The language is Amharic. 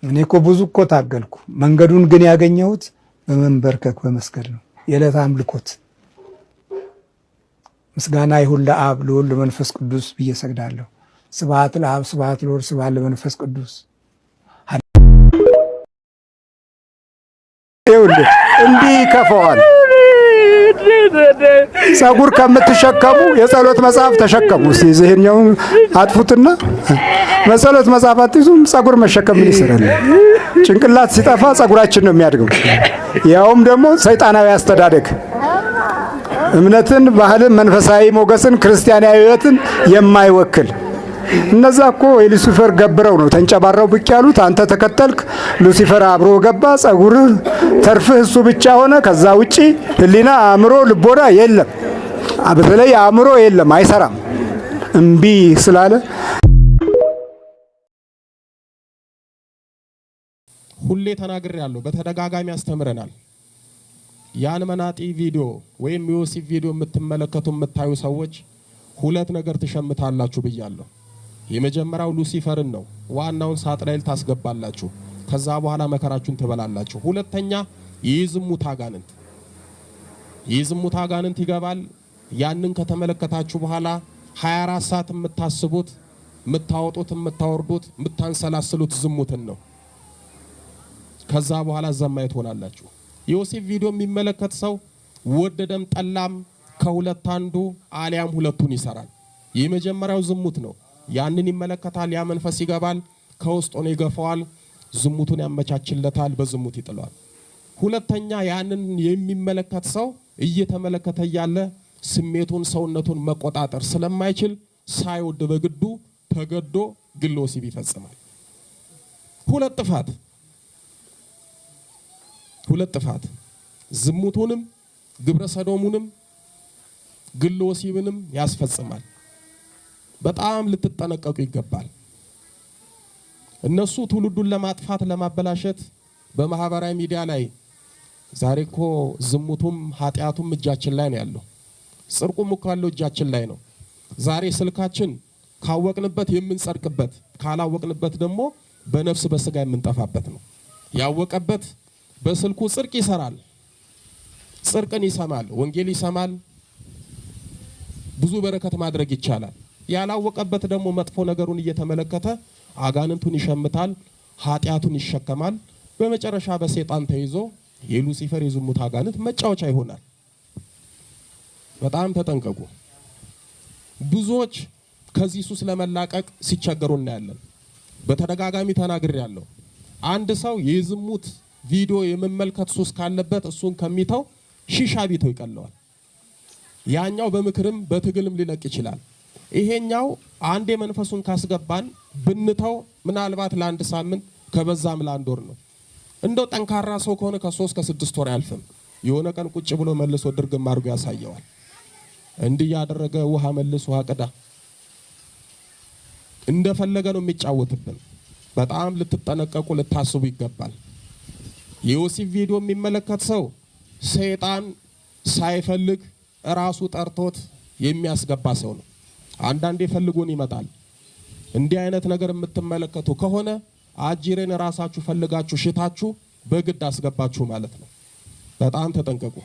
እኔ እኮ ብዙ እኮ ታገልኩ። መንገዱን ግን ያገኘሁት በመንበርከክ በመስገድ ነው። የዕለት አምልኮት ምስጋና ይሁን ለአብ ለወልድ ለመንፈስ ቅዱስ ብዬ ሰግዳለሁ። ስብሐት ለአብ ስብሐት ለወልድ ስብሐት ለመንፈስ ቅዱስ። ይኸውልህ እንዲህ ይከፈዋል። ጸጉር ከምትሸከሙ የጸሎት መጽሐፍ ተሸከሙ። እስቲ ይሄኛውን አጥፉትና መጸሎት መጽሐፍ አትይዙም። ጸጉር መሸከም ምን ይሰራል? ጭንቅላት ሲጠፋ ጸጉራችን ነው የሚያድገው። ያውም ደግሞ ሰይጣናዊ አስተዳደግ እምነትን፣ ባህልን፣ መንፈሳዊ ሞገስን፣ ክርስቲያናዊ ሕይወትን የማይወክል እነዛ እኮ የሉሲፈር ገብረው ነው ተንጨባራው ብቅ ያሉት። አንተ ተከተልክ፣ ሉሲፈር አብሮ ገባ። ጸጉርህ ተርፍህ እሱ ብቻ ሆነ። ከዛ ውጪ ህሊና፣ አእምሮ፣ ልቦና የለም። በተለይ አእምሮ የለም፣ አይሰራም። እምቢ ስላለ ሁሌ ተናግሬያለሁ፣ በተደጋጋሚ አስተምረናል። ያን መናጢ ቪዲዮ ወይም ዮሴፍ ቪዲዮ የምትመለከቱ የምታዩ ሰዎች ሁለት ነገር ትሸምታላችሁ ብያለሁ። የመጀመሪያው ሉሲፈርን ነው፣ ዋናውን ሳጥናኤል ታስገባላችሁ። ከዛ በኋላ መከራችሁን ትበላላችሁ። ሁለተኛ የዝሙት አጋንንት ይገባል። ያንን ከተመለከታችሁ በኋላ 24 ሰዓት የምታስቡት፣ የምታወጡት፣ የምታወርዱት፣ የምታንሰላስሉት ዝሙትን ነው። ከዛ በኋላ ዘማይ ትሆናላችሁ። ዮሴፍ ቪዲዮ የሚመለከት ሰው ወደደም ጠላም ከሁለት አንዱ አሊያም ሁለቱን ይሰራል። የመጀመሪያው ዝሙት ነው። ያንን ይመለከታል፣ ያ መንፈስ ይገባል፣ ከውስጥ ሆኖ ይገፋዋል፣ ዝሙቱን ያመቻችለታል፣ በዝሙት ይጥላል። ሁለተኛ ያንን የሚመለከት ሰው እየተመለከተ ያለ ስሜቱን ሰውነቱን መቆጣጠር ስለማይችል ሳይወድ በግዱ ተገዶ ግለ ወሲብ ይፈጽማል። ሁለት ጥፋት ዝሙቱንም ግብረ ሰዶሙንም ግለ ወሲብንም ያስፈጽማል። በጣም ልትጠነቀቁ ይገባል። እነሱ ትውልዱን ለማጥፋት ለማበላሸት በማህበራዊ ሚዲያ ላይ ዛሬ እኮ ዝሙቱም ኃጢያቱም እጃችን ላይ ነው ያለው። ጽድቁም እኮ ያለው እጃችን ላይ ነው። ዛሬ ስልካችን ካወቅንበት የምንጸድቅበት፣ ካላወቅንበት ደግሞ በነፍስ በስጋ የምንጠፋበት ነው። ያወቀበት በስልኩ ጽድቅ ይሰራል፣ ጽድቅን ይሰማል፣ ወንጌል ይሰማል፣ ብዙ በረከት ማድረግ ይቻላል። ያላወቀበት ደግሞ መጥፎ ነገሩን እየተመለከተ አጋንንቱን ይሸምታል፣ ኃጢያቱን ይሸከማል። በመጨረሻ በሰይጣን ተይዞ የሉሲፈር የዝሙት አጋንንት መጫወቻ ይሆናል። በጣም ተጠንቀቁ። ብዙዎች ከዚህ ሱስ ለመላቀቅ ሲቸገሩ እናያለን። በተደጋጋሚ ተናግሬያለሁ። አንድ ሰው የዝሙት ቪዲዮ የመመልከት ሱስ ካለበት እሱን ከሚተው ሺሻ ቢተው ይቀለዋል። ያኛው በምክርም በትግልም ሊለቅ ይችላል። ይሄኛው አንድ መንፈሱን ካስገባን ብንተው ምናልባት ለአንድ ሳምንት ከበዛም ለአንድ ወር ነው። እንደው ጠንካራ ሰው ከሆነ ከ3 ከ6 ወር አያልፍም። የሆነ ቀን ቁጭ ብሎ መልሶ ድርግም አድርጎ ያሳየዋል። እንዲህ ያደረገ ውሃ መልሶ ውሃ ቅዳ እንደፈለገ ነው የሚጫወትብን። በጣም ልትጠነቀቁ ልታስቡ ይገባል። የዮሴፍ ቪዲዮ የሚመለከት ሰው ሰይጣን ሳይፈልግ ራሱ ጠርቶት የሚያስገባ ሰው ነው። አንዳንዴ ፈልጎን ይመጣል። እንዲህ አይነት ነገር የምትመለከቱ ከሆነ አጅሬን ራሳችሁ ፈልጋችሁ ሽታችሁ በግድ አስገባችሁ ማለት ነው። በጣም ተጠንቀቁ።